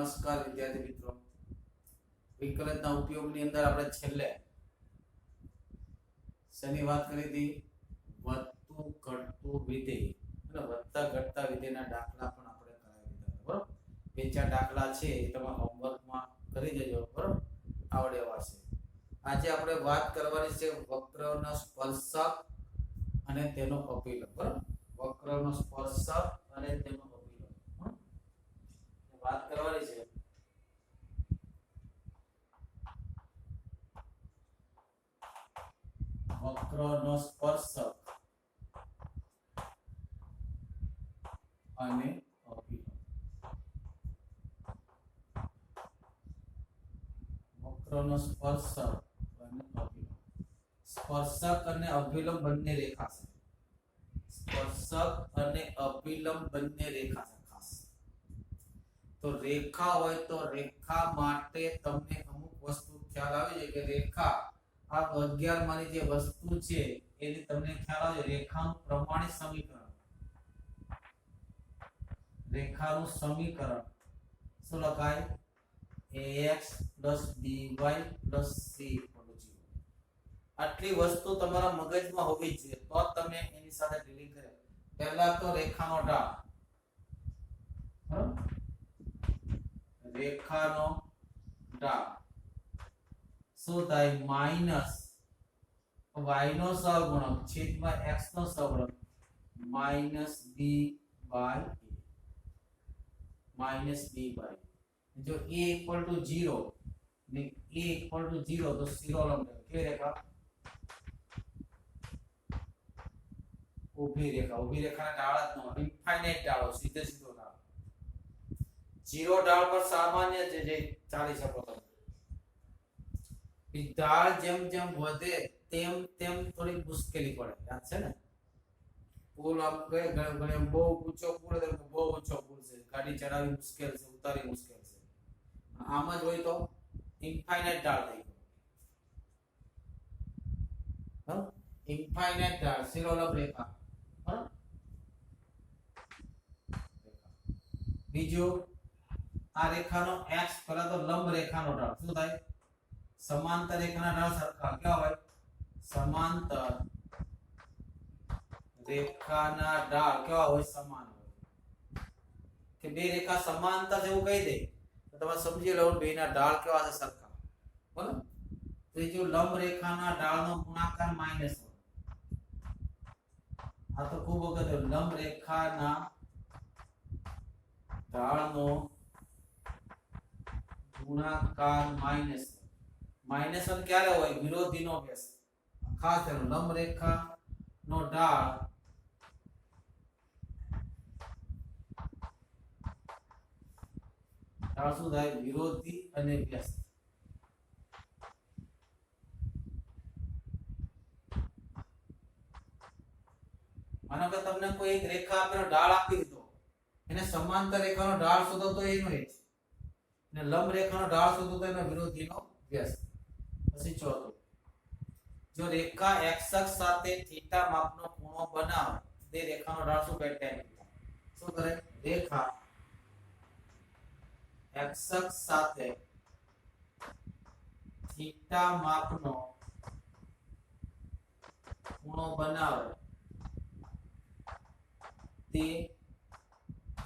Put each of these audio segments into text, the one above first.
નમસ્કાર વિદ્યાર્થી મિત્રો, વિકલનના ઉપયોગની અંદર આપણે છેલ્લે શેની વાત કરી હતી? વધતું ઘટતું વિધેય અને વધતા ઘટતા વિધેયના દાખલા પણ આપણે કરાવી દીધા. બરોબર, બે ચાર દાખલા છે એ તમે હોમવર્કમાં કરી દેજો. બરોબર, આવડે એવા છે. આજે આપણે વાત કરવાની છે વક્રનો સ્પર્શક અને તેનો અભિલંબ. બરોબર, વક્રનો સ્પર્શક અને તેનો અભિલંબ વાત કરવાની છે. વક્રનો સ્પર્શક અને અભિલંબ. વક્રનો સ્પર્શક અને અભિલંબ. સ્પર્શક અને અભિલંબ બંને રેખા છે. સ્પર્શક અને અભિલંબ બંને રેખા છે. ખાસ તો રેખા હોય તો રેખા માટે તમને અમુક વસ્તુ ખ્યાલ આવી જાય કે રેખા આ 11 માની જે વસ્તુ છે એની તમને ખ્યાલ આવે. રેખાનું પ્રમાણિત સમીકરણ, રેખાનું સમીકરણ શું લખાય? ax by c = 0. આટલી વસ્તુ તમારા મગજમાં હોવી જોઈએ તો તમે એની સાથે ડીલિંગ કરે. પહેલા તો રેખાનો ઢાળ, રેખાનો ઢાળ શું થાય? માઈનસ y નો સહગુણક છેદમાં x નો સહગુણક minus b by a. Minus b by જો a = 0 ને a = 0 તો શિરોલંબ કેવી રેખા? ઊભી રેખા. ઊભી રેખાના ઢાળ જ નો ઇન્ફાઇનાઇટ ઢાળો, સીધે સીધો ઢાળ. 0 ઢાળ પર સામાન્ય જે ચાલી શકો તમે. ઢાળ જેમ જેમ વધે તેમ તેમ થોડી મુશ્કેલી પડે. યાદ છે ને? પુલ આમ ગયે ઘણે બહુ ઊંચો પુલ છે, બહુ ઊંચો પુલ છે, ગાડી ચડાવવી મુશ્કેલ છે, ઉતારવી મુશ્કેલ છે. આમ જ હોય તો ઇન્ફાઇનાઇટ ઢાળ થઈ ગયો. ઇન્ફાઇનાઇટ ઢાળ શિરોલંબ રેખા. બીજું આ રેખાનો x પહેલા તો લંબ રેખાનો ઢાળ શું થાય? સમાંતર રેખાના ઢાળ સરખા કેવા હોય? સમાંતર રેખાના ઢાળ કેવા હોય? સમાન હોય. કે બે રેખા સમાંતર છે એવું કહી દે તો તમે સમજી લો બેના ઢાળ કેવા છે? સરખા. બરાબર. ત્રીજું લંબ રેખાના ઢાળનો ગુણાકાર માઈનસ હોય. આ તો ખૂબ અગત્યનું. લંબ રેખાના ઢાળનો ગુણાકાર માઈનસ. માઈનસ ક્યારે હોય? વિરોધીનો વ્યસ્ત. ખાસ ધ્યાન, લંબ રેખાનો ઢાળ શું થાય? વિરોધી અને વ્યસ્ત. માનો કે તમને કોઈ એક રેખા આપેલો ઢાળ આપી દીધો, એને સમાંતર રેખાનો ઢાળ શોધો તો એનો એ છે, અને લંબ રેખાનો ઢાળ શોધો તો એનો વિરોધીનો વ્યસ્ત. પછી ચોથું, જો રેખા x અક્ષ સાથે થીટા માપનો ખૂણો બનાવે તે રેખાનો ઢાળ શું કહે? tan theta. શું કરે? રેખા x અક્ષ સાથે થીટા માપનો ખૂણો બનાવે તે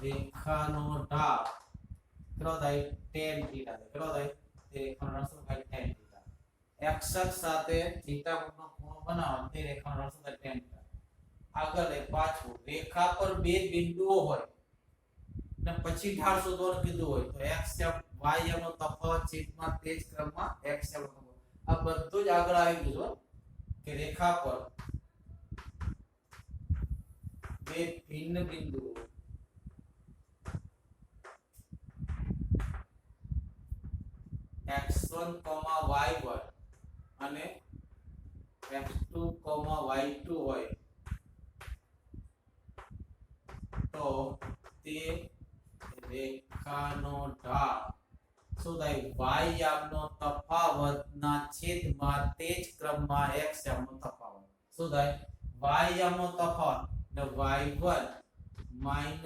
રેખાનો ઢાળ કેટલો થાય? tan theta. કેટલો થાય? તે રેખાનો ઢાળ શું થાય? tan theta. x અક્ષ સાથે થીટા માપનો ખૂણો બનાવે તે રેખાનો ઢાળ શું થાય? tan theta. આગળ પાછું, રેખા પર બે બિંદુઓ હોય અને પછી ઢાળ શોધવાનું કીધું હોય તો x y નો તફાવત છેદમાં તે જ ક્રમમાં x નો તફાવત. આ બધું જ આગળ આવી ગયું કે રેખા પર બે ભિન્ન બિંદુઓ x1, y1 અને x2, y2 હોય તો તે રેખાનો ઢાળ શું થાય? y યામનો તફાવતના છેદમાં તે જ ક્રમમાં x યામનો તફાવત. શું થાય? y યામનો તફાવત ને y1 - y2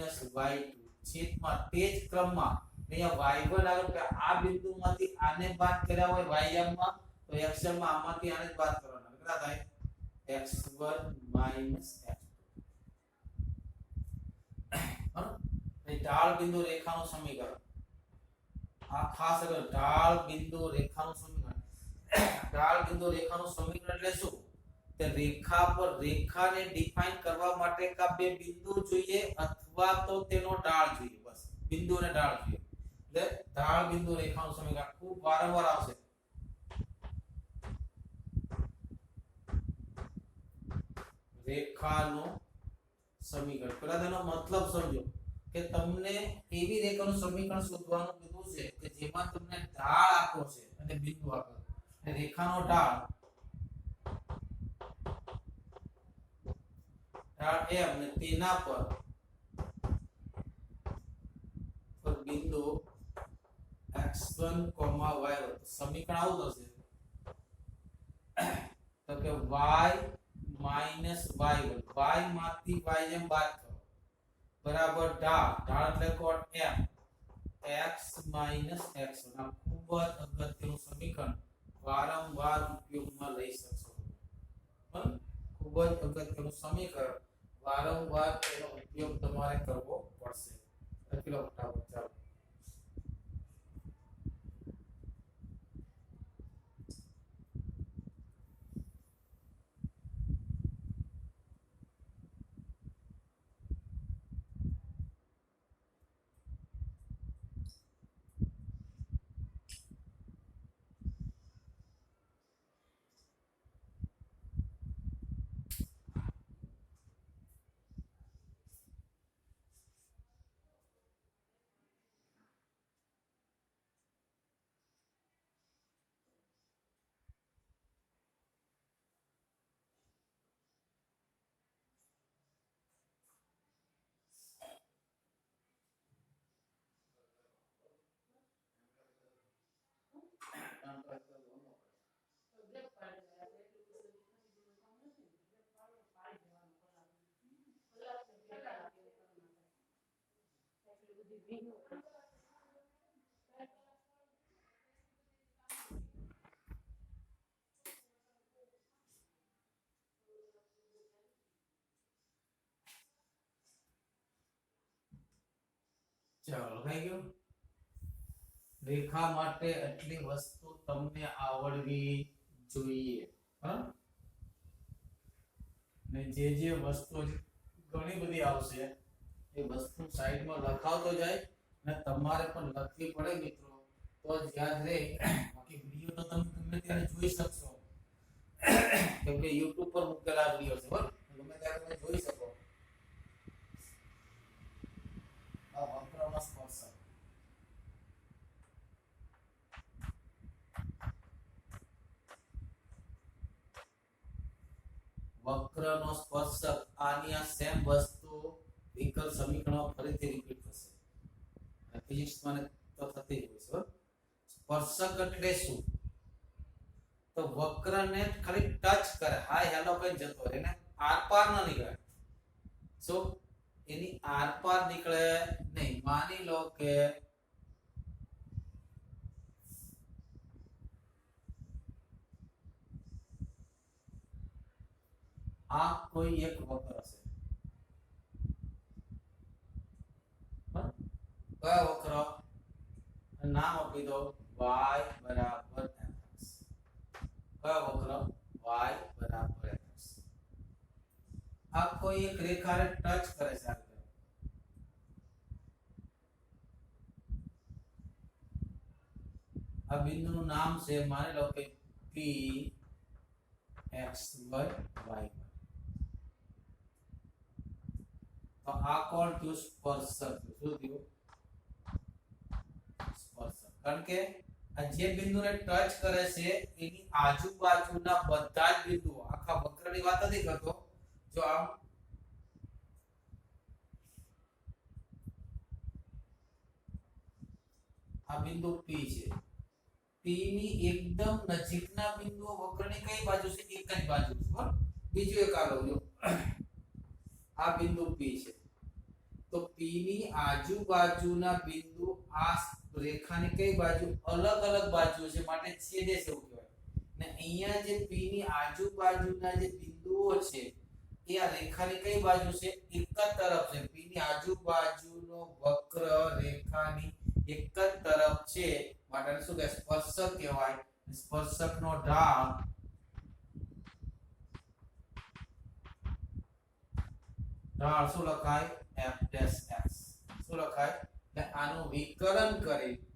છેદમાં તે જ ક્રમમાં અહીંયા y1 આગળ કે આ બિંદુમાંથી આને બાદ કર્યા હોય y1 માં તો x1 માં આમાંથી આને જ બાદ કરવાના કેટલા થાય x1 x2 એ ઢાળ બિંદુ રેખાનું સમીકરણ આ ખાસ ઢાળ બિંદુ રેખાનું સમીકરણ ઢાળ બિંદુ રેખાનું સમીકરણ એટલે શું તે રેખા પર રેખાને ડિફાઇન કરવા માટે કા બે બિંદુ જોઈએ અથવા તો તેનો ઢાળ જોઈએ બસ બિંદુ અને ઢાળ જોઈએ એટલે ઢાળ બિંદુ રેખાનું સમીકરણ ખૂબ વારંવાર આવશે રેખાનું સમીકરણ પહેલા તેનો મતલબ સમજો કે તમને એવી રેખાનું સમીકરણ શોધવાનું કીધું છે કે જેમાં તમને ઢાળ આપો છે અને બિંદુ આપો છે રેખાનો ઢાળ m ને તેના પર બિંદુ x1, y1 સમીકરણ આવું થશે તો કે y y1 y માંથી ym બાદ કરો બરાબર ઢાળ એટલે કોણ m x x1 આ ખૂબ જ અગત્યનું સમીકરણ વારંવાર ઉપયોગમાં લઈ શકશો બરાબર ખૂબ જ અગત્યનું સમીકરણ વારંવાર તેનો ઉપયોગ તમારે કરવો પડશે લખી ફટાફટ ચાલો ચાલો લખાઈ ગયું રેખા માટે આટલી વસ્તુ તમને આવડવી જોઈએ બરાબર ને જે વસ્તુ ઘણી બધી આવશે એ વસ્તુ સાઈડમાં લખાવતો જાય ને તમારે પણ લખવી પડે મિત્રો તો જ યાદ રહે બાકી વિડિયો તો તમે ગમે ત્યારે જોઈ શકશો કેમ કે YouTube પર મૂકેલા વિડિયો છે બરાબર ગમે ત્યારે તમે જોઈ શકો આ વક્રનો સ્પર્શક વક્રનો સ્પર્શક આની આ સેમ વસ્તુ વિકલ સમીકરણો ફરીથી રિપીટ થશે ફિઝિક્સ માં તો થતી હોય છે સ્પર્શક એટલે શું તો વક્રને ખાલી ટચ કરે હાય હેલો કઈ જતો રહે ને આર પાર ન નીકળે સો એની આર પાર નીકળે નહીં માની લો કે આ કોઈ એક વક્ર હશે કયો વક્ર નામ આપી દો y બરાબર mx કયો વક્ર y બરાબર mx આ કોઈ એક રેખાને ટચ કરે છે આ બિંદુનું નામ છે માની લો કે p x y y તો આ કોણ થયું સ્પર્શક શું થયું સ્પર્શક કારણ કે આ જે બિંદુને ટચ કરે છે એની આજુબાજુના બધા જ બિંદુઓ આખા વક્રની વાત નથી કરતો જો આમ આ બિંદુ P છે P ની એકદમ નજીકના બિંદુઓ વક્રની કઈ બાજુ છે એક જ બાજુ છે બરાબર બીજું એક આલો જો આ બિંદુ P છે તો P ની આજુબાજુના બિંદુ આ રેખાની કઈ બાજુ અલગ અલગ બાજુ છે માટે છેદે છે એવું કહેવાય ને અહીંયા જે P ની આજુબાજુના જે બિંદુઓ છે એ આ રેખાની કઈ બાજુ છે એક જ તરફ છે P ની આજુબાજુનો વક્ર રેખાની એક જ તરફ છે માટે શું કહેવાય સ્પર્શક કહેવાય સ્પર્શકનો ઢાળ શું લખાય f dash x શું લખાય એટલે આનું વિકલન કરી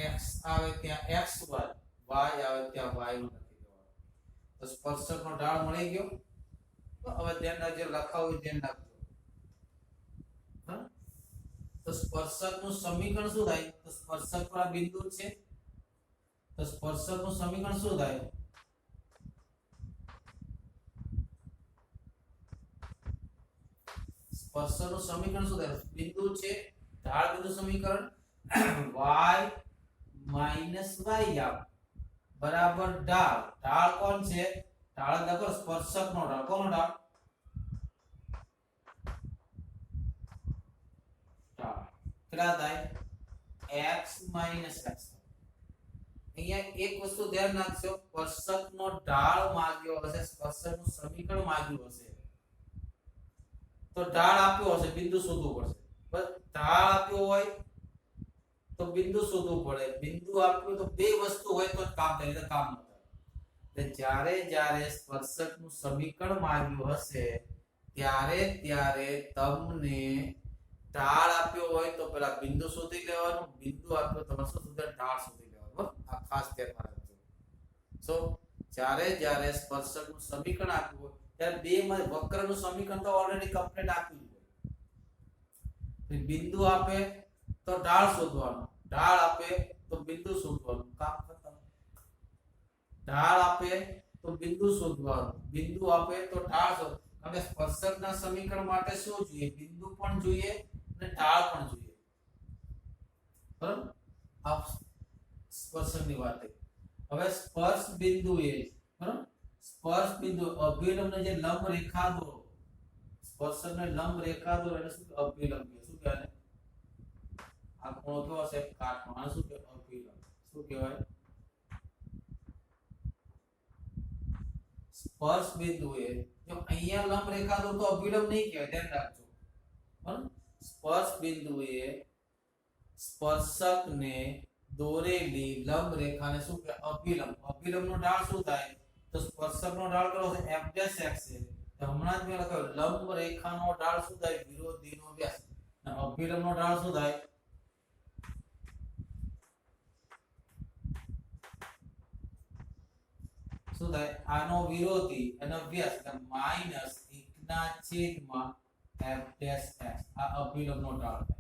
x આવે ત્યાં xy y આવે ત્યાં y નું લખી દેવાનું તો સ્પર્શકનો ઢાળ મળી ગયો તો હવે ધ્યાન રાખજો લખાવું ધ્યાન રાખજો હા તો સ્પર્શકનું સમીકરણ શું થાય તો સ્પર્શક પર આ બિંદુ છે તો સ્પર્શકનું સમીકરણ શું થાય સ્પર્શકનું સમીકરણ શું થાય બિંદુ છે ઢાળ બિંદુ સમીકરણ y y બરાબર ઢાળ ઢાળ કોણ છે ઢાળ લખો સ્પર્શકનો ઢાળ કોનો ઢાળ ઢાળ કેટલા થાય x x અહીંયા એક વસ્તુ ધ્યાન રાખજો સ્પર્શકનો ઢાળ માંગ્યો હશે સ્પર્શકનું સમીકરણ માંગ્યું હશે તો ઢાળ આપ્યો હશે બિંદુ શોધવું પડશે બસ ઢાળ આપ્યો હોય તો બિંદુ શોધવું પડે બિંદુ આપ્યું તો બે વસ્તુ હોય તો કામ થાય એટલે કામ ન થાય એટલે જ્યારે જ્યારે સ્પર્શકનું સમીકરણ માંગ્યું હશે ત્યારે ત્યારે તમને ઢાળ આપ્યો હોય તો પેલા બિંદુ શોધી લેવાનું બિંદુ આપ્યો તો શું શોધે ઢાળ શોધી લેવાનું આ ખાસ ધ્યાન રાખજો સો જ્યારે જ્યારે સ્પર્શકનું સમીકરણ આપ્યું હોય ત્યારે બે માં વક્રનું સમીકરણ તો ઓલરેડી કમ્પ્લીટ આપ્યું છે બિંદુ આપે તો ઢાળ શોધવાનું ઢાળ આપે તો બિંદુ શોધવાનું કામ ખતમ ઢાળ આપે તો બિંદુ શોધવાનું બિંદુ આપે તો ઢાળ શોધ હવે સ્પર્શકના સમીકરણ માટે શું જોઈએ બિંદુ પણ જોઈએ અને ઢાળ પણ જોઈએ બરાબર આ સ્પર્શકની વાત હવે સ્પર્શ બિંદુ એ બરાબર સ્પર્શ બિંદુ અભિલંબને જે લંબ રેખા દોરો સ્પર્શકને લંબ રેખા દોરો એટલે શું અભિલંબ શું કહેવાય આ ખૂણો કેવો છે કાટખૂણો આ શું કહેવાય અભિલંબ શું કહેવાય સ્પર્શ બિંદુએ જો અહીંયા લંબ રેખા દોરો તો અભિલંબ નહીં કહેવાય ધ્યાન રાખજો બરાબર સ્પર્શ બિંદુએ સ્પર્શકને દોરેલી લંબ રેખાને શું કહેવાય અભિલંબ અભિલંબનો ઢાળ શું થાય તો સ્પર્શકનો ઢાળ કેટલો છે f dash x છે તો હમણાં જ મેં લખ્યું લંબ રેખાનો ઢાળ શું થાય વિરોધીનો વ્યાસ અને અભિલંબનો ઢાળ શું થાય શું થાય આનો વિરોધી અને વ્યાસ એટલે માઈનસ 1/f dash x આ અભિલંબનો ઢાળ થાય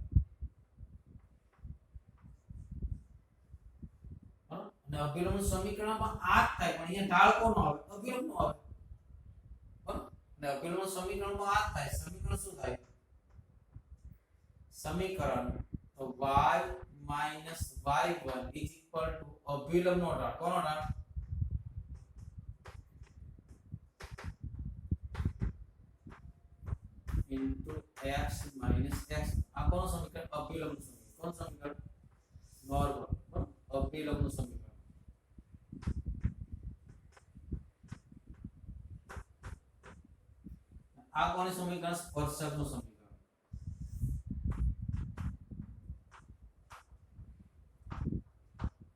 અને અભિલંબનું સમીકરણમાં આ જ થાય પણ અહીંયા ઢાળ કોનો આવે અભિલંબનો આવે બરાબર અને અભિલંબનું સમીકરણમાં આ જ થાય સમીકરણ શું થાય સમીકરણ તો y y1 અભિલંબનો ઢાળ કોનો ઢાળ into x x આ કોનો સમીકરણ અભિલંબનું સમીકરણ કોણ સમીકરણ નોર્મલ અભિલંબનું સમીકરણ આ કોનું સમીકરણ સ્પર્શકનું સમીકરણ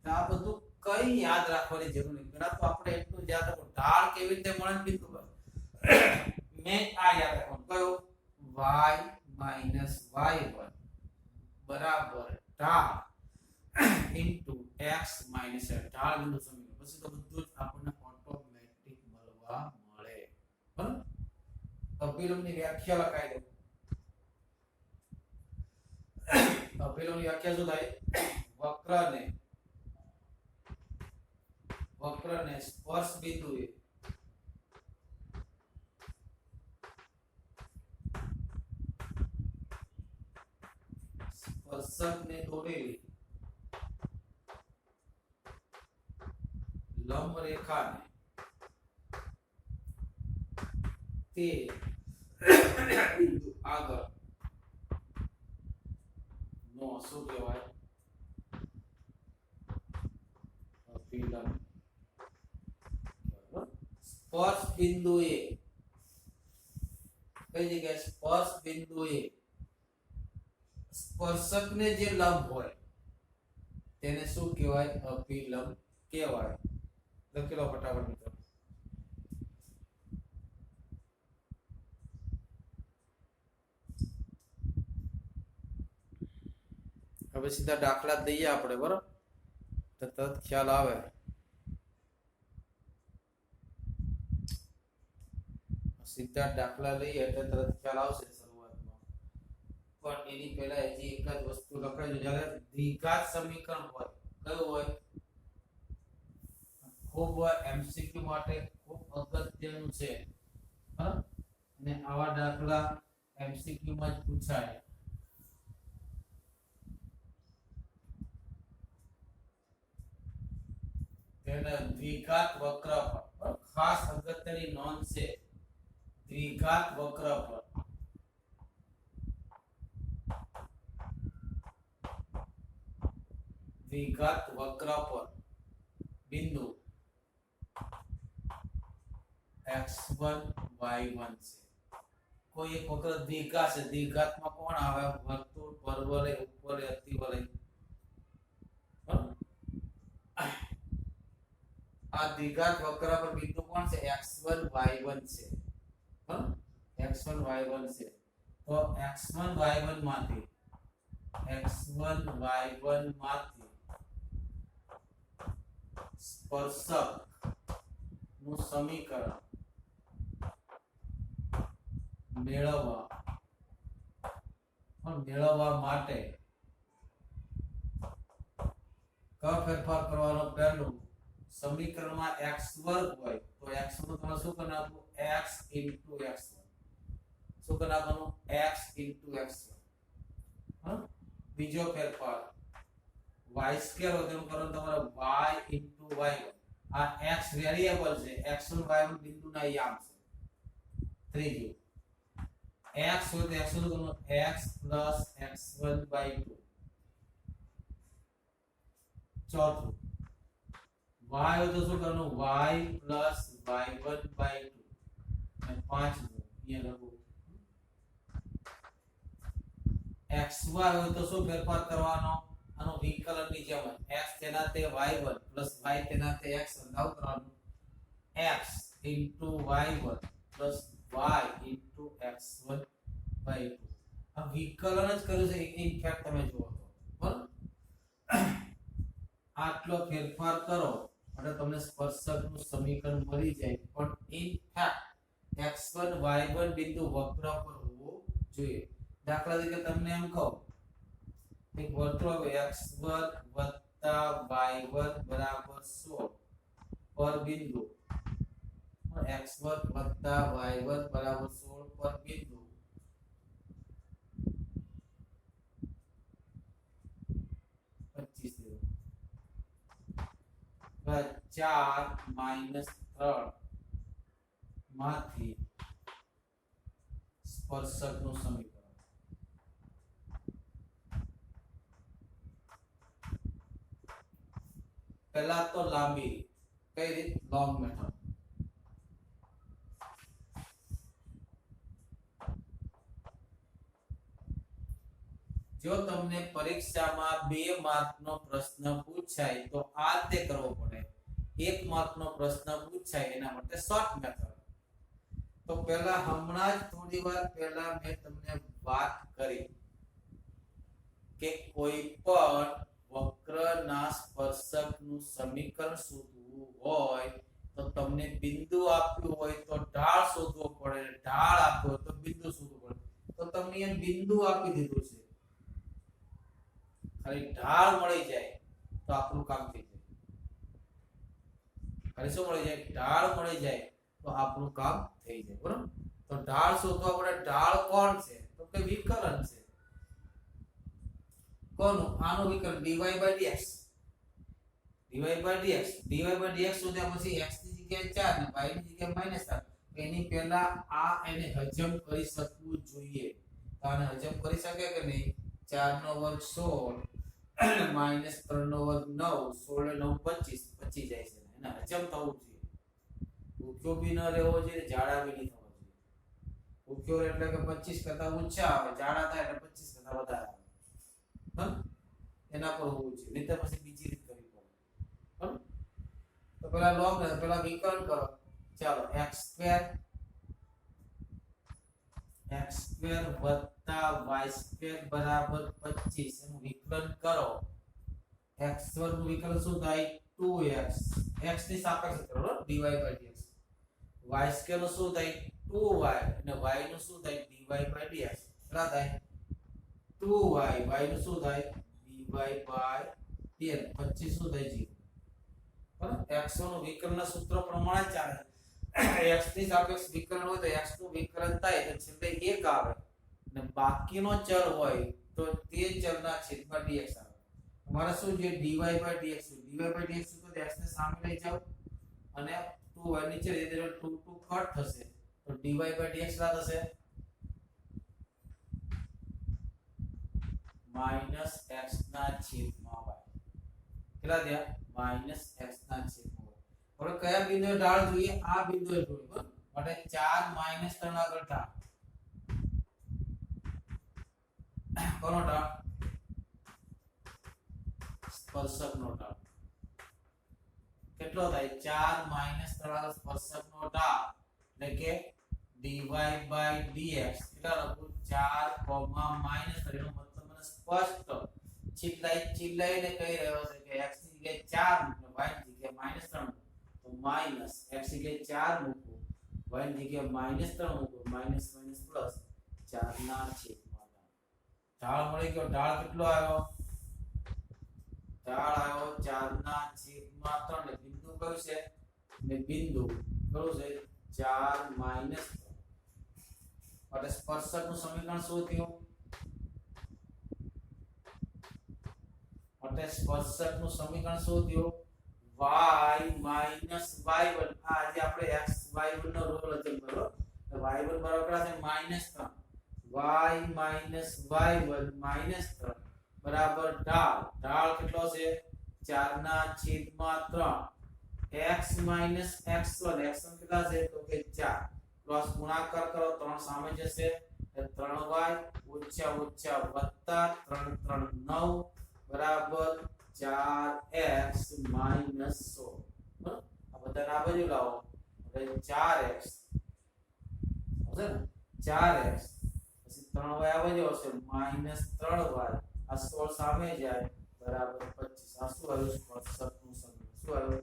આ બધું કઈ યાદ રાખવાની જરૂર નથી ઘણા તો આપણે એટલું યાદ રાખો ઢાળ કેવી રીતે મળે બિંદુ પર મેં આ યાદ રાખવાનું કયો y y1 બરાબર ઢાળ into x minus ઢાળ બિંદુ સમીકરણ પછી તો બધું જ આપણને ઓટોમેટિક મળવા મળે બરાબર અભિલંબની વ્યાખ્યા લખાઈ દો અભિલંબની વ્યાખ્યા શું થાય વક્રને સ્પર્શ બિંદુએ સ્પર્શકને દોરેલી લંબ રેખાને તે બિંદુ આગળ નો શું કહેવાય અભિલંબ સ્પર્શ બિંદુએ કઈ જગ્યાએ સ્પર્શ બિંદુએ સ્પર્શકને જે લંબ હોય તેને શું કહેવાય અભિલંબ કહેવાય લખી લો ફટાફટ મિત્રો હવે સીધા દાખલા દઈએ આપણે બરાબર તો તરત ખ્યાલ આવે સીધા દાખલા લઈએ એટલે તરત ખ્યાલ આવશે શરૂઆતમાં પણ એની પહેલા હજી એક જ વસ્તુ લખાઈ જ્યારે દ્વિઘાત સમીકરણ હોય કયું હોય ખૂબ એમસીક્યુ માટે ખૂબ અગત્યનું છે અને આવા દાખલા એમસીક્યુ માં જ પૂછાય તેના દ્વિઘાત વક્ર પર ખાસ અગત્યની નોંધ છે દ્વિઘાત વક્ર પર દ્વિઘાત વક્ર પર બિંદુ x1 y1 છે કોઈ એક વક્ર દ્વિઘાત છે દ્વિઘાતમાં કોણ આવે વર્તુળ પરવલય ઉપવલય અતિવલય આ દ્વિઘાત વક્ર પર બિંદુ કોણ છે x1 y1 છે x1 y1 છે તો x1 y1 માંથી સ્પર્શક નું સમીકરણ મેળવવા માટે કયો ફેરફાર કરવાનો પહેલું સમીકરણમાં x વર્ગ હોય તો x નું તમે શું કરી નાખવું x * x1 શું કરી નાખવાનું x * x1 બીજો ફેરફાર y2 હોય તેનું કરો તમારે y * y1 આ x વેરીએબલ છે x1 y1 બિંદુના યામ છે ત્રીજું x હોય તો x નું કરવાનું x + x1/2 ચોથું y હોય તો શું કરવાનું y + y1/2 અને પાંચમું અહીંયા લખું xy હોય તો શું ફેરફાર કરવાનો આનો વિકલનની જેમ x તેના તે y1 + y તેના તે x અંદાવ કરવાનું x * y1 + y * x1/2 આ વિકલન જ કર્યું છે ઇનફેક્ટ તમે જુઓ તો બરાબર આટલો ફેરફાર કરો એટલે તમને સ્પર્શકનું સમીકરણ મળી જાય પણ ઇનફેક્ટ x1 y1 બિંદુ વક્ર પર હોવું જોઈએ દાખલા તરીકે તમને એમ કહું એક વર્તુળ x2 + y1 = 16 પર બિંદુ x2 + y1 = 16 પર બિંદુ 25 4 - 3 માંથી સ્પર્શકનું સમીકરણ પહેલા તો લાંબી કઈ રીત લોંગ મેથડ જો તમને પરીક્ષામાં 2 માર્કનો પ્રશ્ન પૂછાય તો આ રીતે કરવો પડે 1 માર્કનો પ્રશ્ન પૂછાય એના માટે શોર્ટ મેથડ તો પહેલા હમણાં જ થોડી વાર પહેલા મેં તમને વાત કરી કે કોઈ પણ વક્રના સ્પર્શકનું સમીકરણ શોધવું હોય તો તમને બિંદુ આપ્યું હોય તો ઢાળ શોધવો પડે ઢાળ આપ્યો હોય તો બિંદુ શોધવું પડે તો તમને એ બિંદુ આપી દીધું છે ખાલી ઢાળ મળી જાય તો આપણું કામ થઈ જાય ખાલી શું મળી જાય ઢાળ મળી જાય તો આપણું કામ થઈ જાય બરાબર તો ઢાળ શોધવા પડે ઢાળ કોણ છે તો કે વિકલન છે કોનું આનું વિકલન dy/dx dy/dx શોધ્યા પછી x ની જગ્યાએ 4 અને y ની જગ્યાએ -4 એની પહેલા આ એને હજમ કરી શકવું જોઈએ તો આને હજમ કરી શકે કે નહીં 4 નો વર્ગ 16 માઈનસ 3 નો વર્ગ 9 16 ને 9 25 25 જાય છે એને હજમ થવું જોઈએ ભૂખ્યો બી ન રહેવો જોઈએ જાડા બી નહીં થવો જોઈએ ભૂખ્યો એટલે કે 25 કરતા ઊંચા આવે જાડા થાય એટલે 25 કરતા વધારે આવે એના પર હોવું જોઈએ નહીં તો પછી બીજી રીત કરવી પડે તો પેલા લોગ ને પેલા વિકર્ણ કરો ચાલો x2 વત્તા y2 બરાબર 25 એનું વિકલન કરો x2 નું વિકલન શું થાય 2x x ની સાપેક્ષે કરો dy/dx y2 નું શું થાય 2y અને y નું શું થાય dy/dx કેટલા થાય 2y y નું શું થાય dy/dx 25 શું થાય 0 બરાબર x નું વિકલનના સૂત્ર પ્રમાણે ચાલે x ની સાપેક્ષ વિકલન હોય તો x નું વિકલન થાય તો છેલ્લે 1 આવે અને બાકીનો ચલ હોય તો તે ચલના છેદમાં dx આવે તમારે શું છે dy/dx dy/dx તો x ને સામે લઈ જાઓ અને 2y નીચે લઈ દે 2 કટ થશે તો dy/dx શું થશે માઈનસ x ના છેદમાં y કેટલા થયા માઈનસ x ના છેદમાં y હવે કયા બિંદુએ ઢાળ જોઈએ આ બિંદુએ જોઈએ બરાબર માટે 4 માઈનસ 3 આગળ ઢાળ કોનો ઢાળ સ્પર્શકનો ઢાળ કેટલો થાય 4 માઈનસ 3 આગળ સ્પર્શકનો ઢાળ એટલે કે dy/dx કેટલા લખું 4 માઈનસ 3 નો મતલબ મને સ્પષ્ટ ચિલ્લાઈને કહી રહ્યો છે કે x ની જગ્યાએ 4 મૂકો y ની જગ્યાએ -3 તો માઈનસ x ની જગ્યાએ 4 મૂકો y ની જગ્યાએ -3 મૂકો માઈનસ માઈનસ પ્લસ 4 ના છેદમાં ઢાળ મળી ગયો ઢાળ કેટલો આવ્યો ઢાળ આવ્યો 4 ના છેદમાં 3 ને બિંદુ કયું છે ને બિંદુ કયું છે 4 માઈનસ 3 એટલે સ્પર્શકનું સમીકરણ શું થયું એટલે સ્પર્શકનું સમીકરણ શું થયું y માઈનસ y1 આ જે આપણે x y1 નો રોલ અચલ કરો તો y1 બરાબર છે -3 y માઈનસ y1 -3 બરાબર ઢાળ કેટલો છે 4 ના છેદમાં 3 x માઈનસ x1 x1 કેટલા છે તો કે 4 ક્રોસ ગુણાકાર કરો 3 સામે જશે 3y ઓછા ઓછા વત્તા 3 3 9 બરાબર 4x માઈનસ 16 આ બધાને આ બાજુ લાવો એટલે 4x હશે ને 4x પછી 3y આ બાજુ આવશે માઈનસ 3y આ 16 સામે જાય બરાબર 25 આ શું આવ્યું સ્પર્શકનું સમીકરણ શું આવ્યું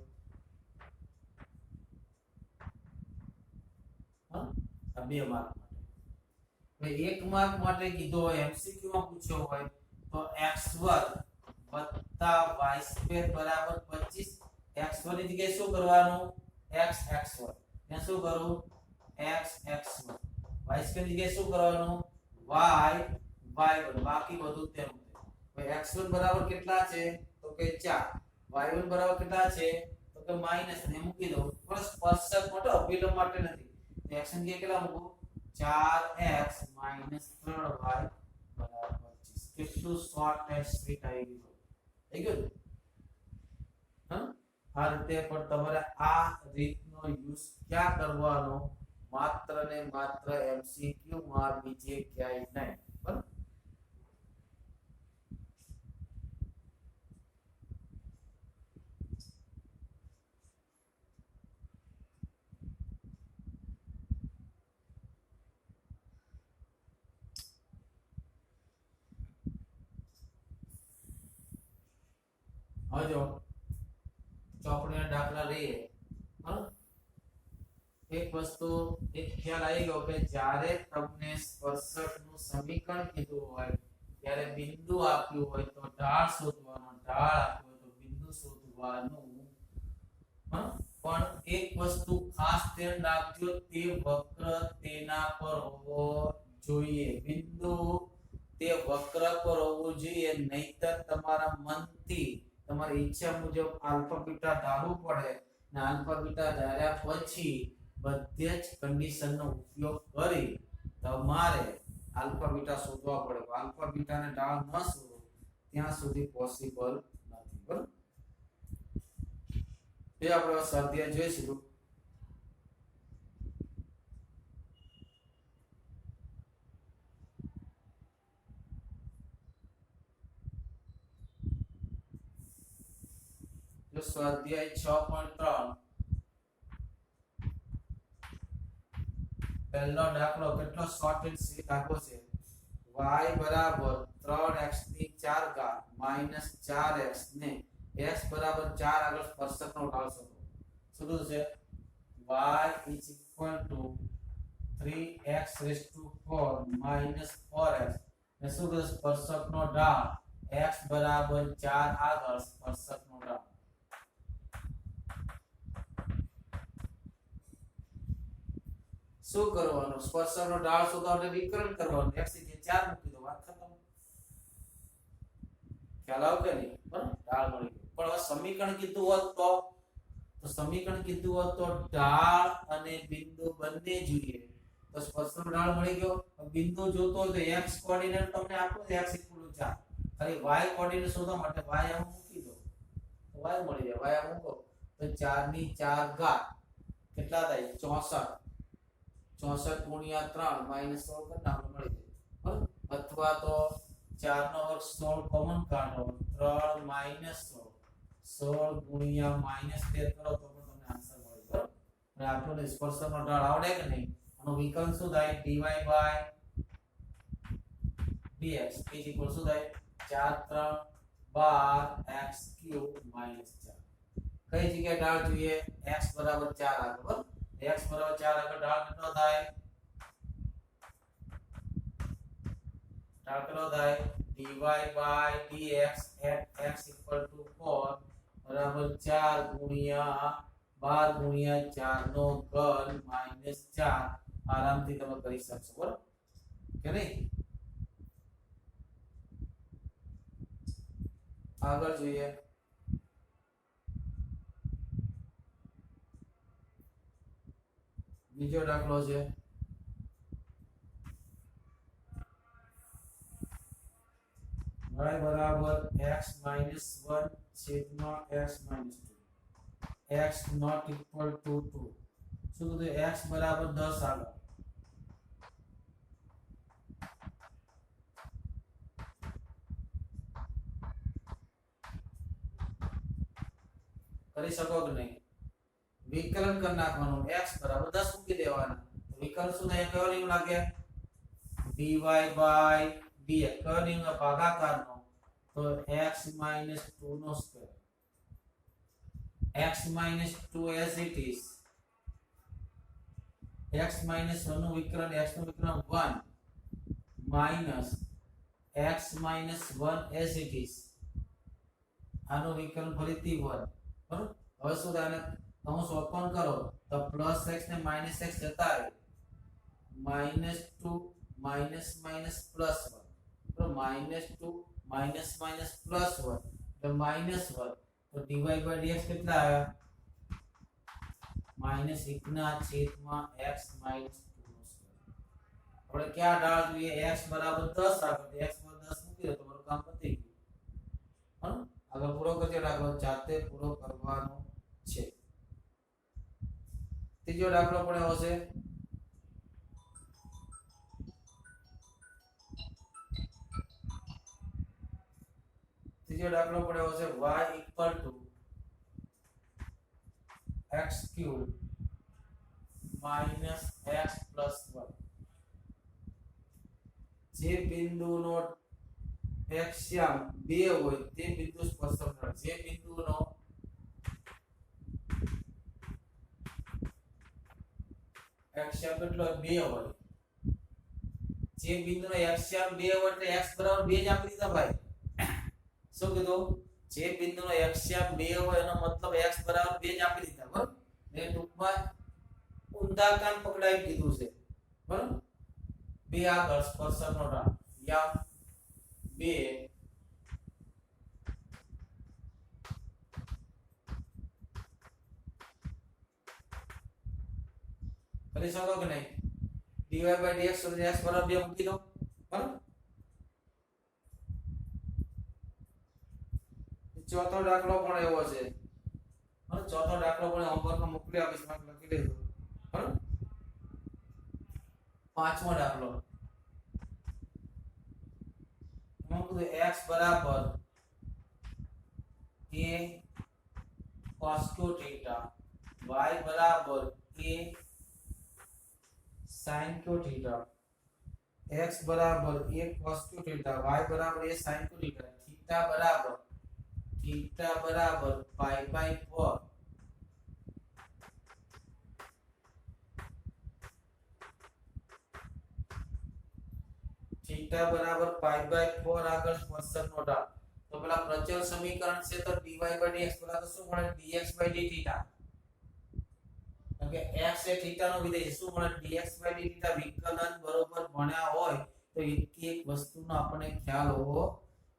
આ 2 માર્ક માટે હવે 1 માર્ક માટે કીધો હોય MCQ માં પૂછ્યો હોય તો x2 વત્તા y2 બરાબર 25 x2 ની જગ્યાએ શું કરવાનું x x1 ત્યાં શું કરું x x1 y2 ની જગ્યાએ શું કરવાનું y y1 બાકી બધું તેમ હવે x1 બરાબર કેટલા છે તો કે 4 y1 બરાબર કેટલા છે તો કે માઈનસ ને મૂકી દો પણ સ્પર્શક માટે અભિલંબ માટે નથી x ની જગ્યાએ કેટલા મૂકો 4x 3y બરાબર 25 કેટલું શોર્ટ એન્ડ સ્વીટ આવી ગયું થઈ ગયું આ રીતે પણ તમારે આ રીતનો યુઝ ક્યાં કરવાનો માત્ર ને માત્ર MCQ માં બીજે ક્યાંય નહીં બરાબર હવે જો ચોપડીના દાખલા લઈએ એક વસ્તુ એક ખ્યાલ આવી ગયો કે જ્યારે તમને સ્પર્શકનું સમીકરણ કીધું હોય ત્યારે બિંદુ આપ્યું હોય તો ઢાળ શોધવાનો ઢાળ આપ્યું હોય તો બિંદુ શોધવાનું પણ એક વસ્તુ ખાસ ધ્યાન રાખજો તે વક્ર તેના પર હોવો જોઈએ બિંદુ તે વક્ર પર હોવું જોઈએ નહીતર તમારા મનથી તમારી ઈચ્છા મુજબ આલ્ફા બીટા ધારવું પડે ને આલ્ફા બીટા ધાર્યા પછી બધે જ કન્ડિશનનો ઉપયોગ કરી તમારે આલ્ફા બીટા શોધવા પડે. આલ્ફા બીટા ને ઢાળ ન શોધો ત્યાં સુધી પોસિબલ નથી. બરાબર, એ આપણે સ્વાધ્યાય જોઈશું. જો સ્વાધ્યાય 6.3 પહેલો દાખલો કેટલો શોર્ટ એન્ડ સ્વીટ આખો છે. y બરાબર 3x ની 4 ઘાત માઈનસ 4x ને x બરાબર 4 આગળ સ્પર્શકનો ઢાળ શોધો. શું છે? y is equal to 3x raised to 4 minus 4x ને શું છે? સ્પર્શકનો ઢાળ x બરાબર 4 આગળ સ્પર્શકનો ઢાળ. શું કરવાનું? સ્પર્શકનો ઢાળ શોધવા માટે વિકર્ણ કરવાનું. x ની જગ્યાએ 4 મૂકી દો, વાત ખતમ. ખ્યાલ આવ કે નહીં? બરાબર, ઢાળ મળી ગયો. પણ હવે સમીકરણ કીધું હોત તો ઢાળ અને બિંદુ બંને જોઈએ તો સ્પર્શકનો ઢાળ મળી ગયો. બિંદુ જોતો હોય તો x કોઓર્ડિનેટ તમને આપો તો x 4. ખાલી y કોઓર્ડિનેટ શોધવા માટે y આમ મૂકી દો તો y મળી જાય. y આમ મૂકો તો 4 ની 4 ઘાત કેટલા થાય? 64. 64 ગુણ્યા 3 માઈનસ 16 કરતા મળી જાય. બરાબર, અથવા તો 4 નો વર્ગ 16 કોમન કાઢો 3 માઈનસ 16 ગુણ્યા માઈનસ 13 કરો તો પણ તમને આન્સર મળી જાય. અને આપણને સ્પર્શકનો ઢાળ આવડે કે નહીં? આનો વિકલ્પ શું થાય? dy dx is equal શું થાય? 4 3 12 x³ - 4. કઈ જગ્યાએ ઢાળ જોઈએ? x બરાબર 4 આગળ. બરાબર, x બરાબર 4 આગળ ઢાળ કેટલો થાય? ઢાળ કેટલો થાય? dy dx at x equal to 4 બરાબર 4 ગુણ્યા 12 ગુણ્યા 4 નો ઘન માઈનસ 4. આરામથી તમે કરી શકશો. બરાબર કે નહીં? આગળ જોઈએ. બીજો દાખલો છે. y બરાબર x minus 1 છેદમાં x minus 2 x not equal to 2. શું કીધું? x બરાબર 10 આગળ. કરી શકો કે નહીં? વિકલન કરી નાખવાનું. x બરાબર 10 મૂકી દેવાના. વિકલન શું થાય? કયો નિયમ લાગે? dy dx. કયો નિયમ? ભાગાકારનો. તો x minus 2 no square. x minus 2 as it is. x minus 1 નું વિકલન, x નું વિકલન 1 minus x minus 1 as it is. આનું વિકલન ફરીથી 1. બરાબર, હવે શું થાય? કૌંસ ઓપન કરો તો પ્લસ x ને માઈનસ x જતા રહે. -2 માઈનસ માઈનસ પ્લસ 1. તો -2 માઈનસ માઈનસ પ્લસ 1 એટલે -1. તો dy dx કેટલા આવ્યા? -1 ના છેદમાં x - 2 નો સ્ક્વેર. આપણે ક્યાં ઢાળ જોઈએ? x બરાબર 10 આગળ. x બરાબર 10 મૂકી દો તો મારું કામ પતી ગયું. બરાબર, આગળ પૂરો કરી રાખો, જાતે પૂરો કરવાનો છે. ત્રીજો દાખલો પણ એવો છે. y equal to x³ minus x plus 1. જે બિંદુનો એક્સ્યામ 2 હોય તે બિંદુ સ્પર્શક ઢાળ. જે બિંદુનો એક્સ્યામ કેટલો 2 હોય, જે બિંદુનો એક્સ્યામ 2 હોય એટલે x બરાબર 2 જ આપી દીધા ભાઈ. શું કીધું? જે બિંદુનો એક્સ્યામ 2 હોય એનો મતલબ x બરાબર 2 જ આપી દીધા. બરાબર, ને ટૂંકમાં ઊંધા કાન પકડાઈ કીધું છે. બરાબર, 2 આગળ સ્પર્શકનો ઢાળ યા 2 કરી શકો કે નહીં? dy dx x બરાબર 2 મૂકી દો ચોથો દાખલો પણ એવો છે. અને ચોથો દાખલો પણ હોમવર્કમાં મોકલી આપીશ, તમે લખી લેજો. બરાબર. પાંચમો દાખલો x બરાબર a cos theta, y બરાબર a sin theta, x બરાબર a cos theta, y બરાબર a sin theta, theta બરાબર pi by 4, थीटा बराबर पाई बाय 4 આગળ સ્પર્શકનો ઢાળ. તો પેલા પ્રચલ સમીકરણ છે તો dy by dx પેલા તો શું મળે dx by d થીટા. કે x એ થીટા નો વિધેય છે, શું મળે dx by d થીટા. વિકલન બરોબર ભણ્યા હોય તો એક વસ્તુનો આપણે ખ્યાલ હોવો.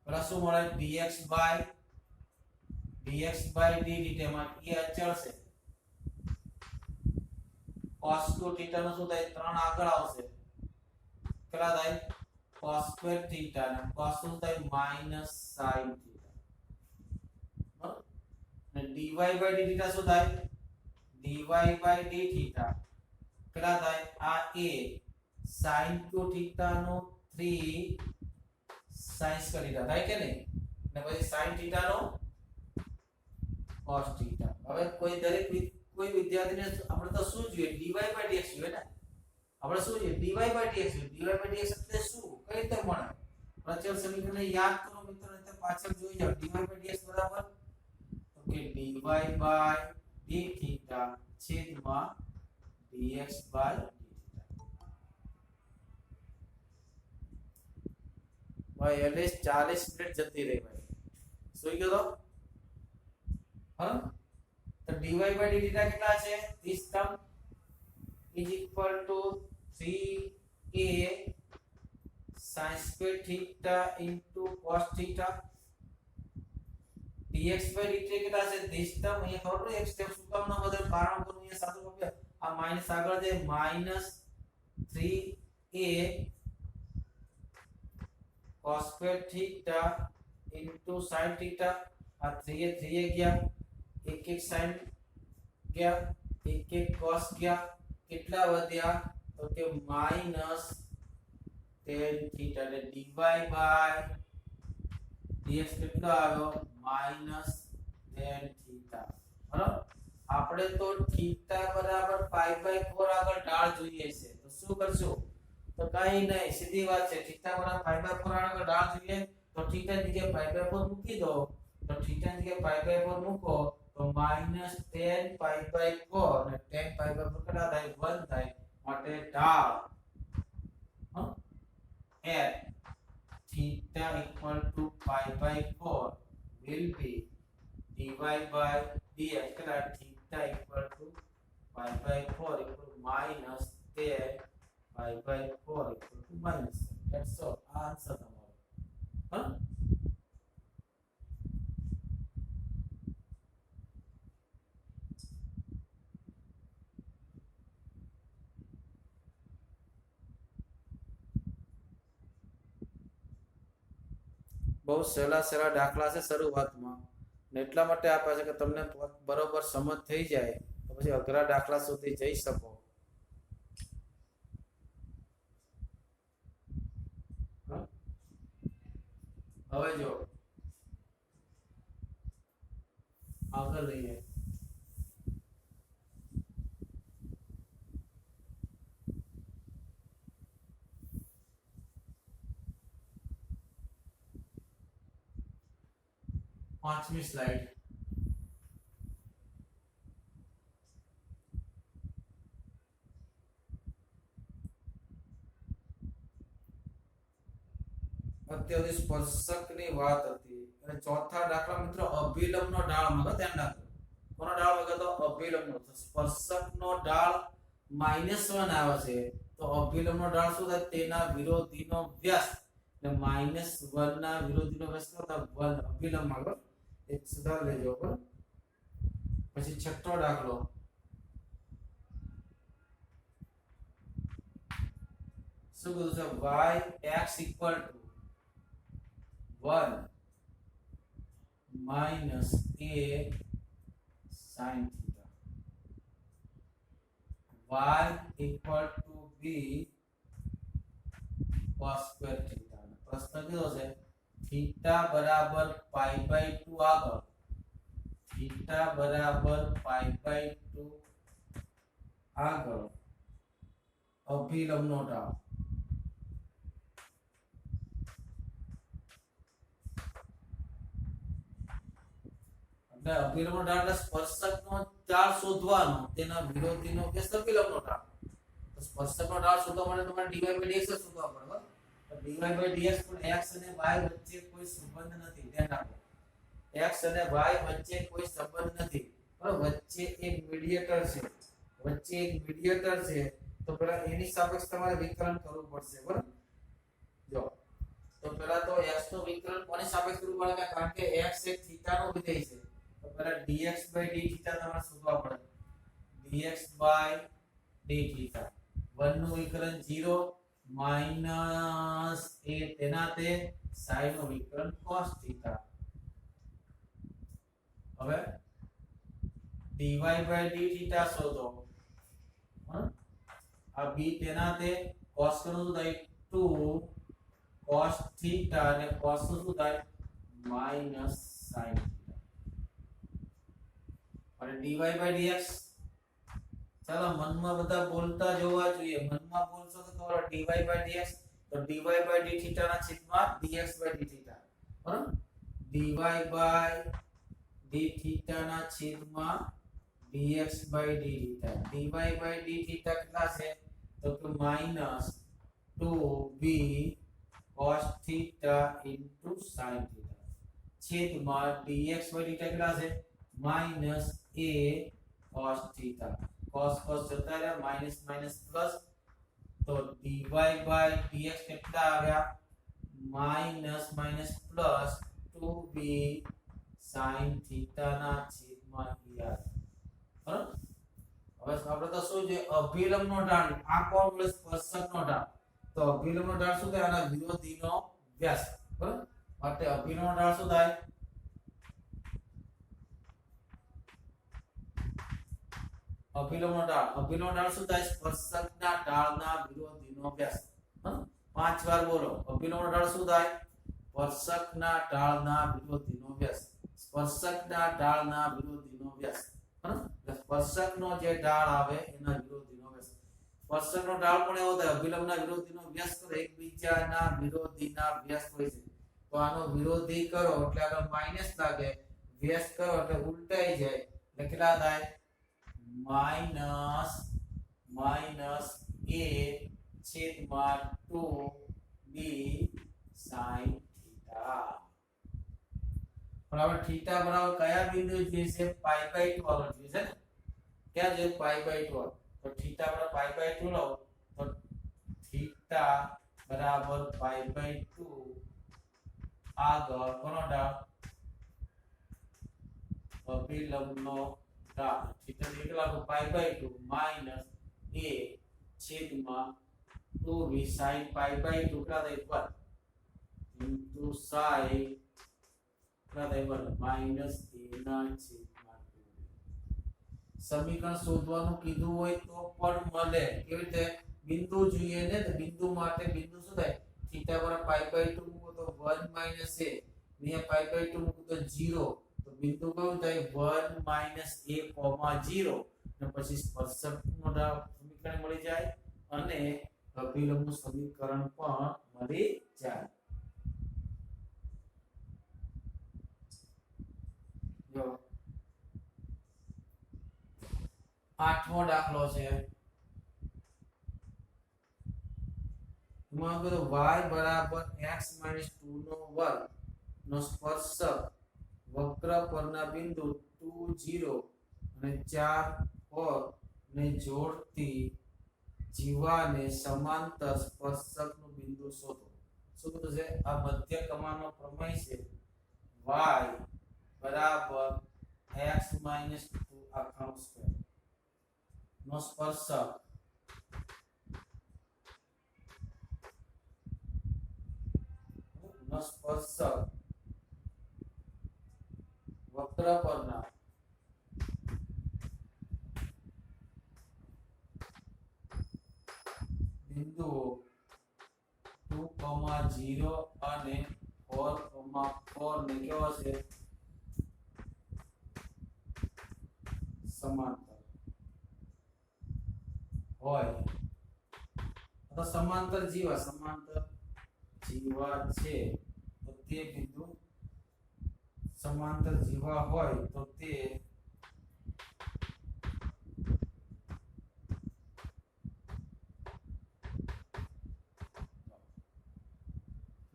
પેલા શું મળે dx by d થીટા માં એ અચળ છે. cos થીટા નો શું થાય 3 આગળ આવશે. કેટલા થાય cos square theta ને cos નું થાય minus sin theta. બરાબર. અને dy by d theta શું થાય dy by d theta કેટલા થાય આ a sin theta no 3 sin square theta થાય કે નહીં. અને પછી sin theta નો cos theta. હવે કોઈ વિદ્યાર્થીને આપણે તો શું જોઈએ dy by dx જોઈએ ને. આપણે શું છે dy by dx એટલે શું કઈ રીતે મળે પ્રચલ સમીકરણને યાદ કરો મિત્રો, એટલે પાછળ જોઈ જાઓ. dy by dx બરાબર તો કે dy by d theta છેદમાં dx by d theta. ભાઈ એટલે 40 મિનિટ જતી રહી ભાઈ. સુઈ ગયો તો હા. તો dy by d theta કેટલા છે this term is equal to 3a sin square theta into cos theta. dx by dt કેટલા છે this term અહીંયા ખબર પડે એક સ્ટેપ શું કામ ન બદલ કારણ કરું અહીંયા સાદું આપે આ માઈનસ આગળ છે minus 3a cos square theta into sin theta. આ 3a ગયા એક એક sin ગયા એક એક cos ગયા કેટલા વધ્યા તો કે minus tan theta એટલે dy by dx કેટલો આવ્યો minus tan theta. બરાબર. આપણે તો theta બરાબર pi by 4 આગળ ઢાળ જોઈએ છે તો શું કરશું તો કાઈ નહીં સીધી વાત છે. theta બરાબર pi by 4 આગળ ઢાળ જોઈએ તો theta ની જગ્યાએ pi by 4 મૂકી દો. તો theta ની જગ્યાએ pi by 4 મૂકો તો minus tan pi by 4 અને tan pi by 4 કેટલા થાય 1 થાય. માટે ઢાળ at theta equal to pi by 4 will be dy by dx કેટલા theta equal to pi by 4 equal to minus tan pi by 4 equal to minus. That's all. Answer તમારો. હા. બહુ સહેલા દાખલા છે શરૂઆતમાં ને એટલા માટે આપ્યા છે કે તમને બરોબર સમજ થઈ જાય તો પછી અઘરા દાખલા સુધી જઈ શકો. હવે જો આગળ લઈએ. પાંચમી સ્લાઇડ. અત્યારે સ્પર્શકની વાત હતી અને ચોથા દાખલા મિત્રો અભિલંબનો ઢાળ માં ધ્યાન રાખજો. કોનો ઢાળ વગર તો અભિલંબનો. સ્પર્શકનો ઢાળ -1 આવે છે તો અભિલંબનો ઢાળ શું થાય તેના વિરોધીનો વ્યાસ. એટલે -1 ના વિરોધીનો વ્યાસ કેટલો થાય 1 અભિલંબ આગળ એક સુધાર લેજો. બરાબર. પછી છઠ્ઠો દાખલો શું કીધું છે y x equal to 1 minus a sin theta y equal to b cos square theta પ્રશ્ન કીધો છે થીટા બરાબર પાઈ બાય 2 આગળ થીટા બરાબર પાઈ બાય 2 આગળ અભિલંબનો ઢાળ એટલે અભિલંબનો ઢાળ એટલે સ્પર્શકનો ઢાળ શોધવાનો તેના વિરોધીનો કે અભિલંબનો ઢાળ તો સ્પર્શકનો ઢાળ શોધવા માટે તમારે dy by dx શોધવા પડે તો dy by dx પણ x અને y વચ્ચે કોઈ સંબંધ નથી ધ્યાન રાખો x અને y વચ્ચે કોઈ સંબંધ નથી પણ વચ્ચે એક મીડિયેટર છે તો પેલા એની સાપેક્ષ તમારે વિકલન કરવું પડશે બરાબર જો તો પેલા તો x નું વિકલન કોની સાપેક્ષ કરવું પડે કારણ કે x એક થીટા નો વિધેય છે તો પેલા dx by d થીટા તમારે શોધવા પડે dx by d થીટા 1 નું વિકલન 0 માઈનસ a તેના તે sin નું વિકલન cos થીટા હવે dy by d થીટા શોધો આ b તેના તે cos નું શું થાય 2 cos થીટા અને cos નું શું થાય માઈનસ sin થીટા અને dy by dx ચાલો મનમાં બધા બોલતા જોવા જોઈએ મનમાં બોલશો તો તમારો dy by dx તો dy by d થીટા ના છેદમાં dx by d થીટા બરાબર dy by d થીટા ના છેદમાં dx by d theta dy by d theta કેટલા છે તો કે minus 2b cos theta into sin theta છેદમાં dx by d કેટલા છે minus a cos theta cos cos જતા રહ્યા માઈનસ માઈનસ પ્લસ તો dy by dx કેટલા આવ્યા minus minus plus 2b sin theta ના છેદમાં er બરાબર હવે આપણે તો શું છે અભિલંબનો ઢાળ આ કોણ બોલે સ્પર્શકનો ઢાળ તો અભિલંબનો ઢાળ શું થાય આના વિરોધીનો વ્યાસ બરાબર માટે અભિલંબનો ઢાળ શું થાય અભિલંબનો ઢાળ શું થાય સ્પર્શકના ઢાળના વિરોધીનો વ્યાસ બરાબર 5 વાર બોલો અભિલંબનો ઢાળ શું થાય સ્પર્શકના ઢાળના વિરોધીનો વ્યાસ સ્પર્શકના ઢાળના વિરોધીનો વ્યાસ બરાબર સ્પર્શકનો જે ઢાળ આવે એના વિરોધીનો વ્યાસ સ્પર્શકનો ઢાળ પણ એવો થાય અભિલંબના વિરોધીનો વ્યાસ કરે એકબીજાના વિરોધીના વ્યાસ હોય છે તો આનો વિરોધી કરો એટલે આગળ માઈનસ લાગે વ્યાસ કરો એટલે ઉલટાઈ જાય એટલે કેટલા થાય માઈનસ a છેદમાં 2b sin થીટા બરાબર થીટા બરાબર કયા બિંદુ જે છે પાઈ બાય 2 આગળ છે ને ક્યાં છે પાઈ બાય 2 તો થીટા બરાબર પાઈ બાય 2 લો તો થીટા બરાબર પાઈ બાય 2 આગળ કોનો ઢાળ અભિલંબનો ઢાળ થીટા કેટલા તો પાઈ બાય 2 માઈનસ a છેદમાં 2b sin પાઈ બાય 2 કેટલા થાય 1 into sin માઈનસ a ના છેદમાં 2 સમીકરણ શોધવાનું કીધું હોય તો પણ મળે કેવી રીતે બિંદુ જોઈએ ને તો બિંદુ માટે બિંદુ શું થાય થીટા બરાબર પાઈ બાય 2 મૂકો તો 1 માઈનસ a અહીંયા પાઈ બાય 2 મૂકો તો 0 તો બિંદુ કયું થાય 1 માઈનસ a 0 અને પછી સ્પર્શકનું સમીકરણ મળી જાય અને અભિલંબનું સમીકરણ પણ મળી જાય જો 8મો દાખલો છે એમાં કીધું y બરાબર x 2 નો વર્ગ નો સ્પર્શક વક્ર પરના બિંદુ 2 0 અને 4 4 ને જોડતી જીવાને સમાંતર સ્પર્શકનું બિંદુ શોધો શું કીધું છે આ મધ્ય કમાનો પ્રમેય છે y બરાબર x 2 આખા સ્ક્વેર નો સ્પર્શક વક્ર પરના બિંદુઓ 2,0 અને 4,4 ને કેવો છે સમાંતર હોય તો સમાંતર જીવા છે તો તે બિંદુ સમાંતર જીવા હોય તો તે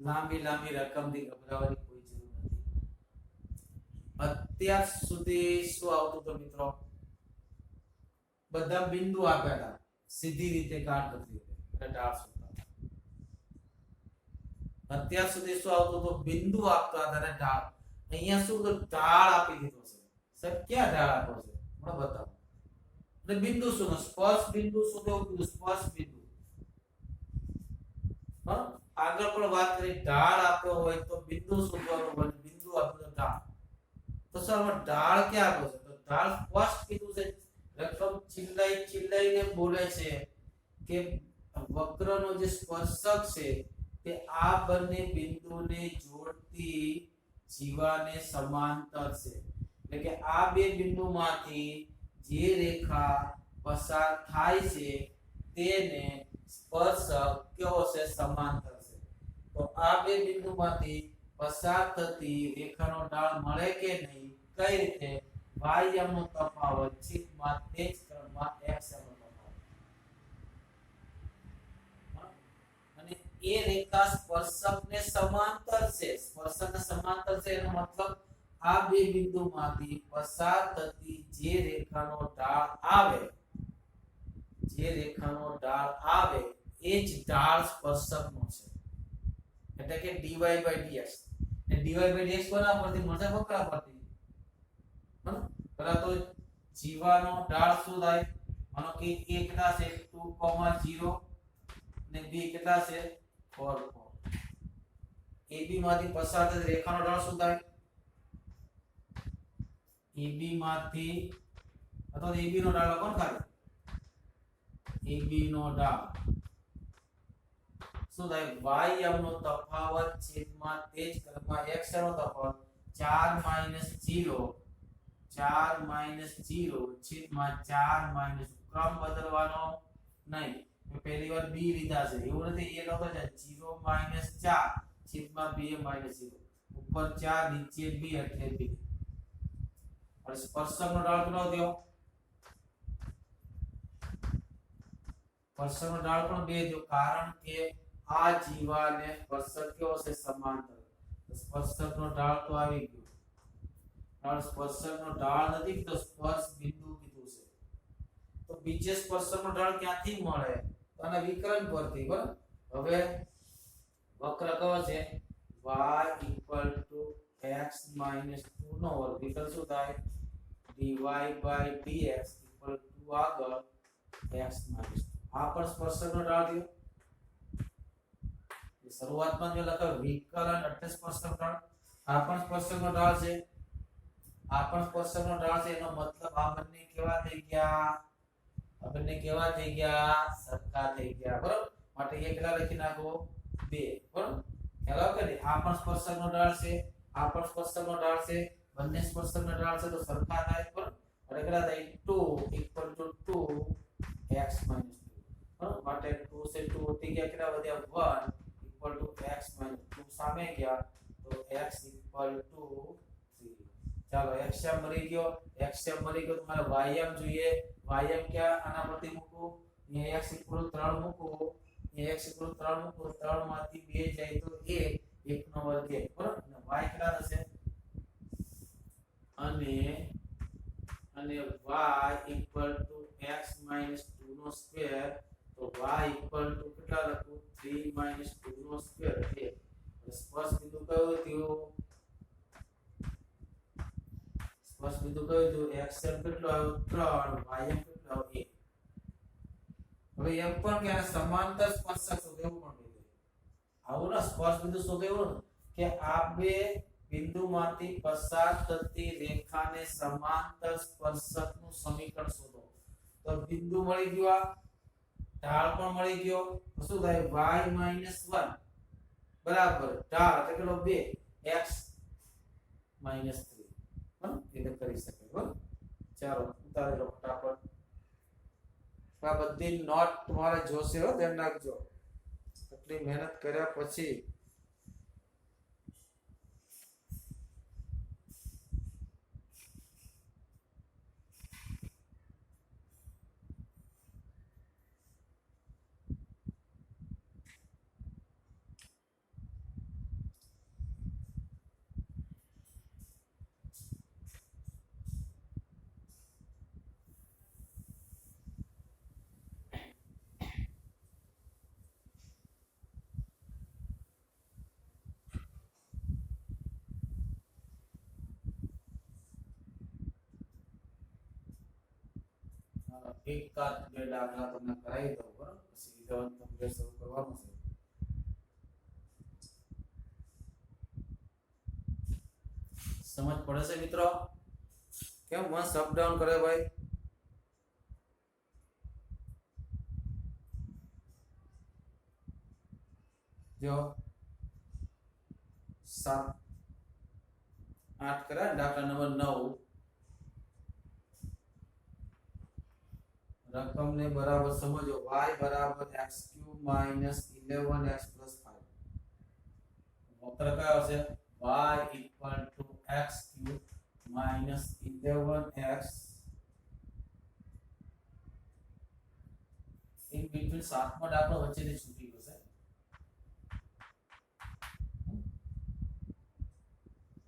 લાંબી રકમથી ગભરાવાની કોઈ જરૂર નથી. અત્યાર સુધી શું આવતું તો મિત્રો બધા બિંદુ આપેલા સીધી રીતે કાટખૂણે એટલે ઢાળ શોધતા. અત્યાર સુધી શું આવતું તો બિંદુ આપતા હતા અને ઢાળ. અહીંયા શું તો ઢાળ આપી દીધો છે. સાહેબ ક્યાં ઢાળ આપો છે મને બતાવો. એટલે બિંદુ શું સ્પર્શ બિંદુ શું કેવું સ્પર્શ બિંદુ. હા આગળ પણ વાત કરી ઢાળ આપ્યો હોય તો બિંદુ શોધવાનું હોય બિંદુ આપ્યો તો ઢાળ. તો સર ઢાળ ક્યાં આપ્યો છે તો ઢાળ સ્પષ્ટ કીધું છે. રકમ ચિલ્લાઈને બોલે છે કે વક્રનો જે સ્પર્શક છે તે આ બંને બિંદુને જોડતી જીવાને સમાંતર છે. એટલે કે આ બે બિંદુમાંથી જે રેખા પસાર થાય છે તેને સ્પર્શક કેવો છે સમાંતર છે. તો આ બે બિંદુમાંથી પસાર થતી રેખાનો ઢાળ મળે કે નહીં કઈ રીતે y નો તફાવત છેદમાં તે જ ક્રમમાં x નો તફાવત. અને એ રેખા સ્પર્શકને સમાંતર છે. સ્પર્શકને સમાંતર છે એનો મતલબ આ બે બિંદુમાંથી પસાર થતી જે રેખાનો ઢાળ આવે એ જ ઢાળ સ્પર્શકનો છે. એટલે કે dy/dx ને dy/dx કોના પરથી મળશે વક્ર પરથી. પહેલા તો જીવાનો ઢાળ શું થાય માનો કે a કેટલા છે 2,0 ને b કેટલા છે 4,4. AB માંથી પસાર થતી રેખાનો ઢાળ શું થાય AB માંથી અથવા AB નો ઢાળ કોણ થાય AB નો ઢાળ શું થાય y નો તફાવત છેદમાં તે જ ક્રમમાં x નો તફાવત 4 - 0 છેદમાં 4 - ક્રમ બદલવાનો નહીં. મેં પહેલી વાર b લીધા છે એવું નથી. એ લખો છે 0 - 4 છેદમાં 2 - 0 ઉપર 4 નીચે 2 એટલે 2. હવે સ્પર્શકનો ઢાળ કેટલો થયો સ્પર્શકનો ઢાળ પણ 2 થયો કારણ કે આ જીવાને સ્પર્શક કેવો છે સમાંતર. સ્પર્શકનો ઢાળ તો આવી ગયો. ઢાળ સ્પર્શકનો ઢાળ નથી તો સ્પર્શ બિંદુ કીધું છે. તો બીજે સ્પર્શકનો ઢાળ ક્યાંથી મળે તો આના વિકર્ણ પરથી. બરાબર હવે વક્ર કયો છે y = x - 2 નો વર્ગ. વિકર્ણ શું થાય dy/dx = આગળ x - 2. આ પણ સ્પર્શકનો ઢાળ થયો. શરૂઆતમાં જો લખાય વિકલન એટલે સ્પર્શકનો ઢાળ. આ પણ સ્પર્શકનો ઢાળ છે. આ પણ સ્પર્શકનો ઢાળ છે. એનો મતલબ આ બંને કેવા થઈ ગયા સરખા થઈ ગયા. બરાબર માટે એ કેટલા લખી નાખો 2. બરાબર ખ્યાલ આવે કે આ પણ સ્પર્શકનો ઢાળ છે આ પણ સ્પર્શકનો ઢાળ છે. બંને સ્પર્શકનો ઢાળ છે તો સરખા થાય. બરાબર એટલે કેટલા થાય 2 = 2x - 2. બરાબર માટે 2 से 2 ઉઠી ગયા કેટલા વધ્યા 1 = x - 2 સામે ગયા તો x = 3. ચાલો xm મળી ગયો તમારે ym જોઈએ. ym ક્યાં આના પરથી મૂકો અહીંયા x = 3 મૂકો. અહીંયા x = 3 મૂકો 3 માંથી 2 જાય તો 1 1 નો વર્ગ 1. બરાબર અને y કેટલા થશે અને y = x - 2 નો સ્ક્વેર તો y = કેટલા લખું 3 - 2 નો સ્ક્વેર. સ્પર્શ બિંદુ કયો થયો xm કેટલો આવ્યો 3 ym કેટલો આવ્યો 1. હવે એમ પણ કે આ સમાંતર સ્પર્શક શોધવું પણ કીધું. આવું ના સ્પર્શ બિંદુ શોધવું કે આ બે બિંદુમાંથી પસાર થતી રેખાને સમાંતર સ્પર્શકનું સમીકરણ શોધો. તો બિંદુ મળી ગયો, આ ઢાળ પણ મળી ગયો, તો શું થાય y - 1 બરાબર ઢાળ એટલે કેટલો 2 x - 3 એટલે કરી શકે. બરાબર, ચાલો ઉતારી લો ફટાફટ. આ બધી નોટ તમારે જોશે હો, ધ્યાન રાખજો. આટલી મહેનત કર્યા પછી એક કાત બે દાખલા તમને કરાવી દઉં. બરાબર, પછી વિધાન તમને શરૂ કરવાનું છે. સમજ પડે છે મિત્રો? કેમ મસ્ત અપ ડાઉન કરે ભાઈ? જો 7 8 કર્યા. દાખલા નંબર 9 રકમ ને બરાબર સમજો. y બરાબર x³ - 11x + 5. વક્ર કયો છે? y = x³ - 11x in between. સાતમો દાખલો વચ્ચેથી છૂટી ગયો છે.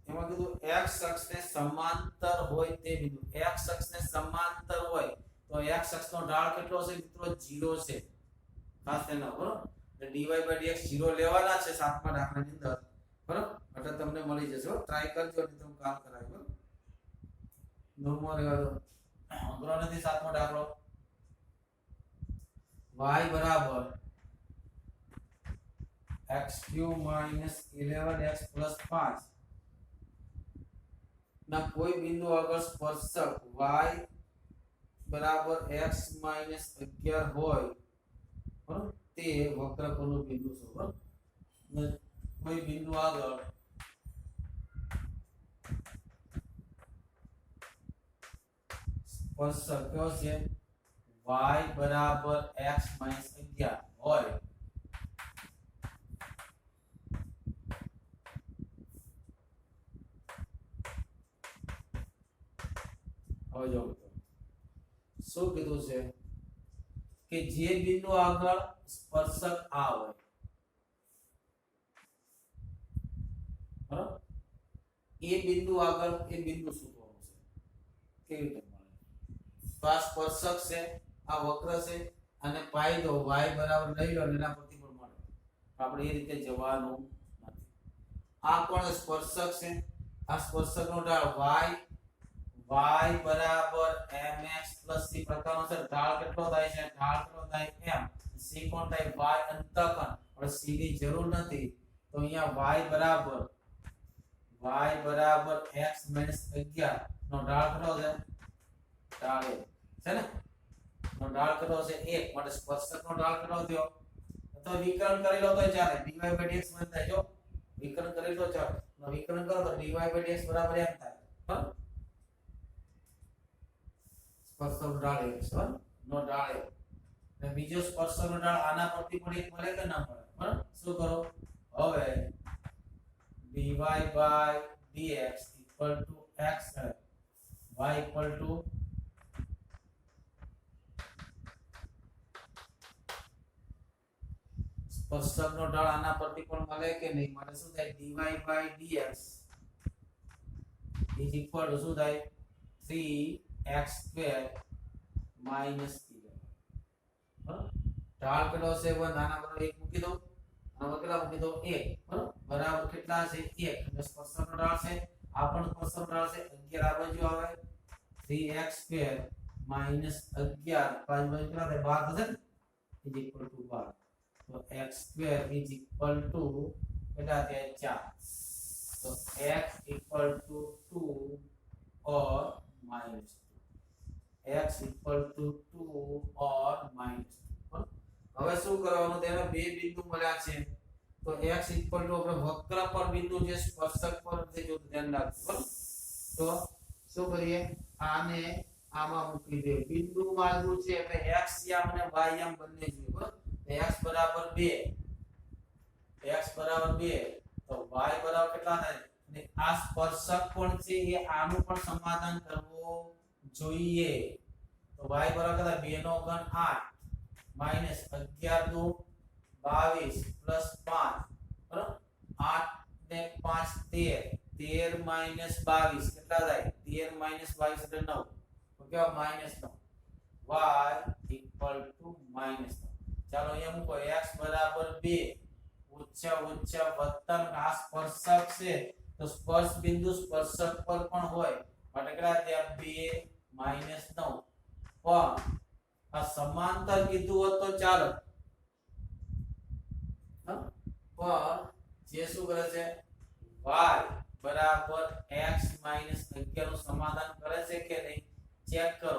એમાં કીધું x અક્ષને સમાંતર હોય તે બિંદુ. x અક્ષને સમાંતર હોય તો x અક્ષનો ઢાળ કેટલો છે મિત્રો? 0 છે. ખાસ ધ્યાન રાખો. બરાબર, dy/dx 0 લેવાના છે સાતમા દાખલાની અંદર. બરાબર, એટલે તમને મળી જશે. ટ્રાય કરજો ને તમે કામ કરાવી. બરાબર, નવમો રહેવા દો. અઘરો નથી સાતમો દાખલો. y બરાબર x³ - 11x + 5 ના કોઈ બિંદુ આગળ સ્પર્શક y બરાબર x - 11 હોય, બરાબર, તે વક્રકોણનું બિંદુ છે. બરાબર, કોઈ બિંદુ આગળ સ્પર્શક કયો છે? y બરાબર x - 11 હોય હવે જો શું કીધું છે કે જે બિંદુ આગળ સ્પર્શક આ હોય, બરાબર, એ બિંદુ આગળ એ બિંદુ શોધવાનું છે. કેવી રીતે મળે? તો આ સ્પર્શક છે, આ વક્ર છે, અને પાઈ દો y બરાબર લઈ લો, એના પરથી પણ મળે. આપણે એ રીતે જવાનું નથી. આ કોણ સ્પર્શક છે? આ સ્પર્શકનો ઢાળ y બરાબર mx + c પ્રકારનો છે. ઢાળ કેટલો થાય છે? ઢાળ કેટલો થાય? m. c કોણ થાય? y અંતઃકણ. પણ c ની જરૂર નથી, તો અહીંયા y બરાબર x - 11 નો ઢાળ કેટલો છે? ઢાળ છે ને, નો ઢાળ કેટલો છે? 1. માટે સ્પર્શકનો ઢાળ કેટલો થયો? તો વિકર્ણ કરી લો તો ચાલે. dy/dx બનતા જો વિકર્ણ કરી લો ચાલે. વિકર્ણ કરો તો dy/dx બરાબર m થાય. બરાબર, સ્પર્શકનો ઢાળ 1 નો ઢાળ 1. અને બીજો સ્પર્શકનો ઢાળ આના પરથી પણ 1 મળે કે ના મળે? બરાબર, શું કરો હવે? dy/dx = x y સ્પર્શકનો ઢાળ આના પરથી પણ મળે કે નહીં? માટે શું થાય? dy/dx શું થાય? 3x² - 11. ઢાળ કેટલો છે? 1. આના બરાબર 1 મૂકી દો. આના કેટલા મૂકી દો? 1. બરાબર કેટલા છે? 1. એટલે સ્પર્શકનો ઢાળ છે, આ પણ સ્પર્શકનો ઢાળ છે. 11 આ બાજુ આવે 3x² - 11 5 બાજુ કેટલા થાય? 12 થશે ને, = 12. તો x² = કેટલા થાય? 4. तो x इक्वल टू 2 और माइनस 2 x इक्वल टू 2 और माइनस 2 હવે શું કરવાનું તેના બે બિંદુ મળ્યા છે તો x ઇક્વલ ટુ આપણે વક્ર પર બિંદુ જે સ્પર્શક પર છે જો ધ્યાન રાખજો તો શું કરીએ આને આમાં મૂકી દે બિંદુ માર્ગું છે એટલે x યામ અને y યામ બંને જોઈએ બરાબર x બરાબર 2 x બરાબર 2 તો y બરાબર કેટલા થાય અને આ સ્પર્શક કોણ છે એ આનું પણ સમાધાન કરવું જોઈએ તો y બરાબર કેટલા 2 નો ઘન 8 માઈનસ 11 દુ 22 પ્લસ 5 બરાબર 8 ને 5 13 13 માઈનસ 22 કેટલા થાય 13 માઈનસ 22 એટલે 9 તો કેવા minus 9 y equal to minus 9 ચાલો અહીંયા મૂકો x બરાબર 2 ઓછા ઓછા વત્તા આ સ્પર્શક છે તો સ્પર્શ બિંદુ સ્પર્શક પર પણ હોય માટે કેટલા થયા 2 માઈનસ 9 પણ આ સમાંતર કીધું હોત તો ચાલો પણ જે શું કરે છે y બરાબર x 11 નું સમાધાન કરે છે કે નહીં ચેક કરો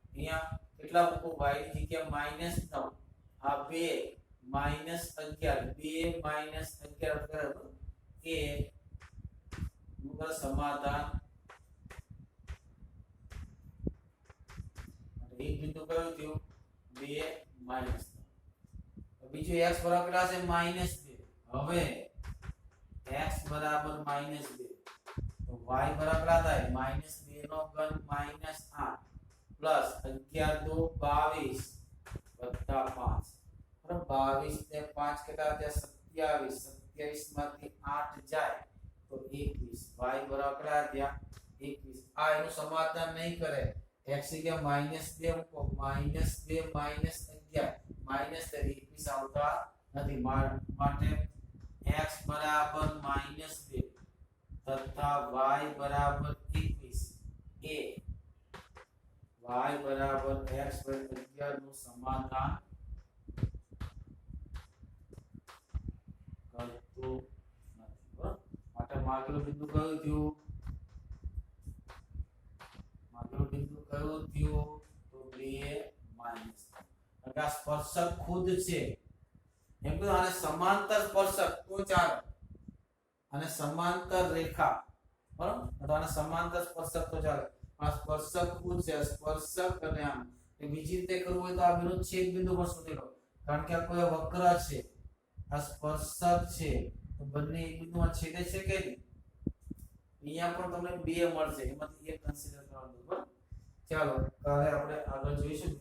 અહીંયા કેટલા મૂકો y ની જગ્યાએ -9 આ 2 -11 2 -11 બરાબર એ નું સમાધાન એક બિંદુ કયું થયું 2 માઈનસ બીજું x બરાબર કેટલા છે -2 હવે x બરાબર -2 તો y બરાબર કેટલા થાય -2 નો ઘન -8 પ્લસ 11 દુ 22 વત્તા 5 બરાબર 22 ને 5 કેટલા થયા 27 27 માંથી 8 જાય તો 21 y બરાબર કેટલા થયા 21 આ એનું સમાધાન નહીં કરે x કે -2 મૂકો -2 -11 -21 આવતા નથી માટે x બરાબર -2 તથા y બરાબર 21 એ y બરાબર x / 11 નું સમાધાન કરતું નથી બરાબર માટે માગેલું બિંદુ કયું થયું બિંદુ કયું થયું તો 2 માઈનસ કારણ કે આ સ્પર્શક ખુદ છે એમ કે આને સમાંતર સ્પર્શક તો ચાલો અને સમાંતર રેખા બરાબર તો આને સમાંતર સ્પર્શક તો ચાલે આ સ્પર્શક ખુદ છે સ્પર્શક અને આમ એ બીજી રીતે કરવું હોય તો આ બિંદુ છેદ બિંદુ પર શોધી લો કારણ કે આ કોઈ વક્ર છે આ સ્પર્શક છે તો બંને બિંદુમાં છેદે છે કે નહીં અહીંયા પણ તમને 2 મળશે એમાંથી એક કન્સિડર કરવાનું બરાબર ચાલો હવે આપણે આગળ જોઈશું